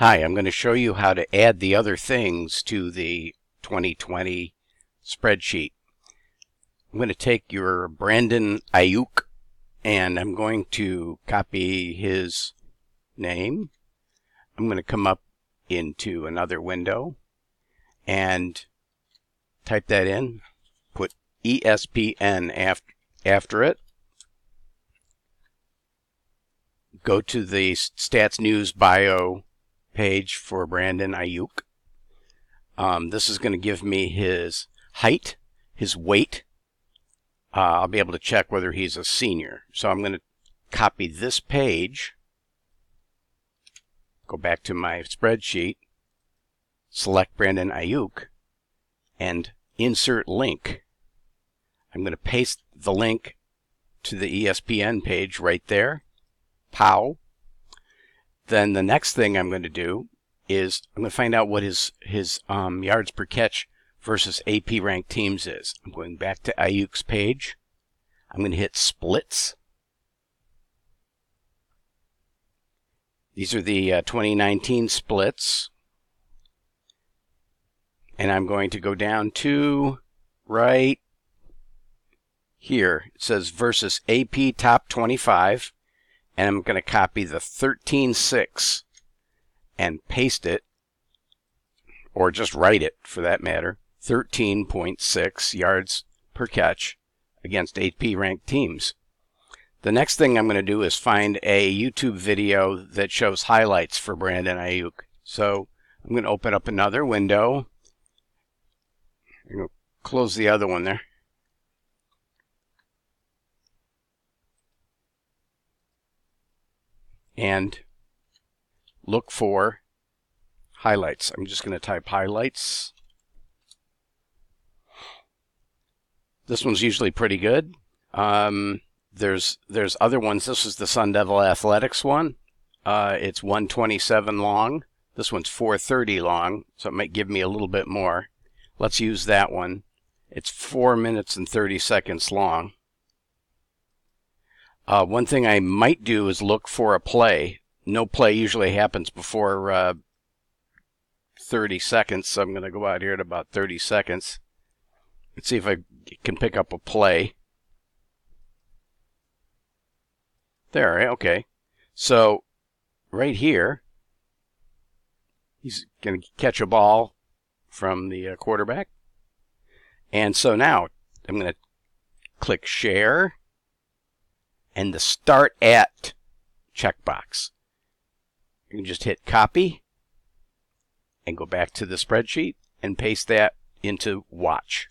Hi, I'm going to show you how to add the other things to the 2020 spreadsheet. I'm going to take your Brandon Ayuk and I'm going to copy his name. I'm going to come up into another window and type that in, put ESPN after it. Go to the Stats News Bio page for Brandon Ayuk. This is going to give me his height, his weight. I'll be able to check whether he's a senior. So I'm going to copy this page, go back to my spreadsheet, select Brandon Ayuk, and insert link. I'm going to paste the link to the ESPN page right there. Pow. Then the next thing I'm going to do is I'm going to find out what his yards per catch versus AP ranked teams is. I'm going back to Ayuk's page. I'm going to hit splits. These are the 2019 splits. And I'm going to go down to right here. It says versus AP top 25. And I'm going to copy the 13.6 and paste it, or just write it for that matter, 13.6 yards per catch against AP ranked teams. The next thing I'm going to do is find a YouTube video that shows highlights for Brandon Ayuk. So I'm going to open up another window. I'm going to close the other one there. And look for highlights. I'm just going to type highlights. This one's usually pretty good. There's other ones. This is the Sun Devil Athletics one. It's 127 long. This one's 430 long, so it might give me a little bit more. Let's use that one. It's 4 minutes and 30 seconds long. One thing I might do is look for a play. No play usually happens before 30 seconds, so I'm going to go out here at about 30 seconds. Let's see if I can pick up a play. There, okay. So, right here, he's going to catch a ball from the quarterback. And so now, I'm going to click Share and the Start At checkbox. You can just hit Copy and go back to the spreadsheet and paste that into Watch.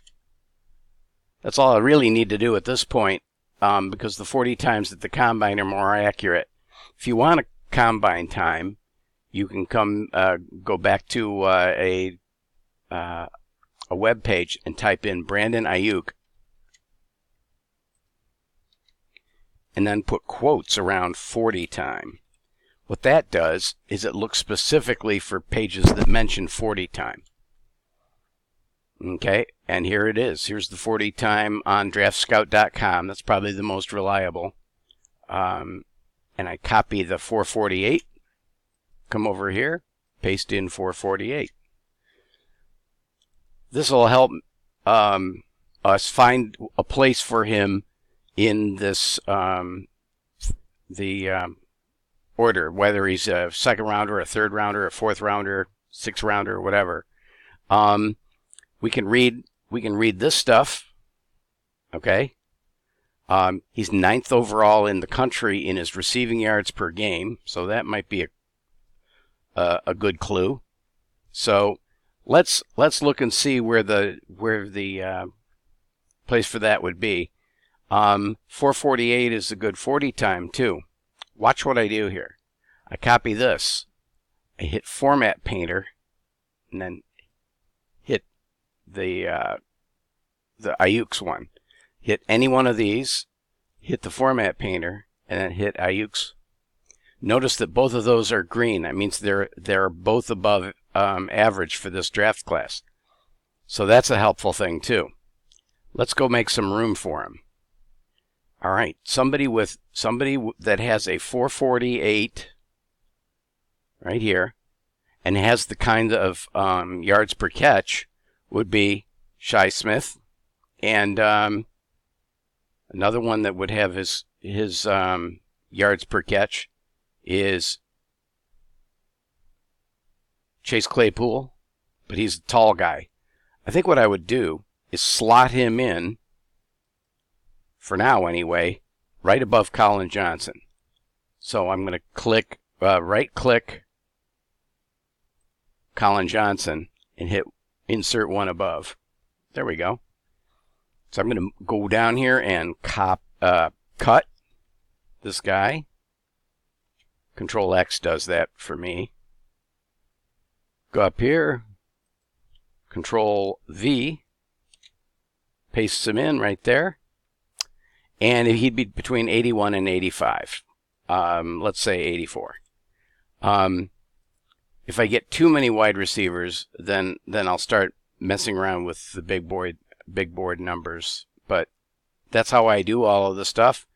That's all I really need to do at this point, because the 40 times at the combine are more accurate. If you want a combine time, you can go back to a web page and type in Brandon Ayuk, and then put quotes around 40 time. What that does is it looks specifically for pages that mention 40 time. Okay, and here it is. Here's the 40 time on draftscout.com. That's probably the most reliable. And I copy the 448, come over here, paste in 448. This will help us find a place for him in this order, whether he's a second rounder, a third rounder, a fourth rounder, sixth rounder, or whatever. We can read this stuff. Okay. He's 9th overall in the country in his receiving yards per game, so that might be a good clue. So let's look and see where the place for that would be. 448 is a good 40 time too. Watch what I do here. I copy this. I hit Format Painter, and then hit the Ayuk's one. Hit any one of these, hit the Format Painter, and then hit Ayuk's. Notice that both of those are green. That means they're both above average for this draft class. So that's a helpful thing too. Let's go make some room for him. All right, somebody that has a 448 right here, and has the kind of yards per catch would be Shi Smith, and another one that would have his yards per catch is Chase Claypool, but he's a tall guy. I think what I would do is slot him in, for now anyway, right above Colin Johnson. So I'm going to click, right-click Colin Johnson and hit insert one above. There we go. So I'm going to go down here and cut this guy. Control X does that for me. Go up here, Control V, pastes him in right there, and he'd be between 81 and 85. Let's say 84. If I get too many wide receivers, then I'll start messing around with the big board numbers. But that's how I do all of the stuff.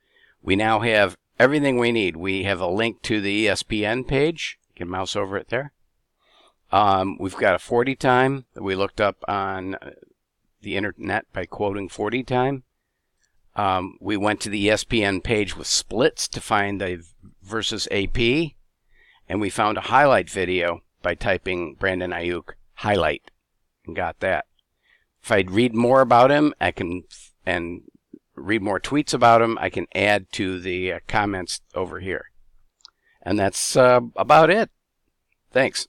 We now have everything we need. We have a link to the ESPN page. You can mouse over it there. We've got a 40 time that we looked up on the internet by quoting 40 time. We went to the ESPN page with splits to find the versus AP, and we found a highlight video by typing Brandon Ayuk highlight and got that. If I'd read more about him, and read more tweets about him, I can add to the comments over here. And that's about it. Thanks.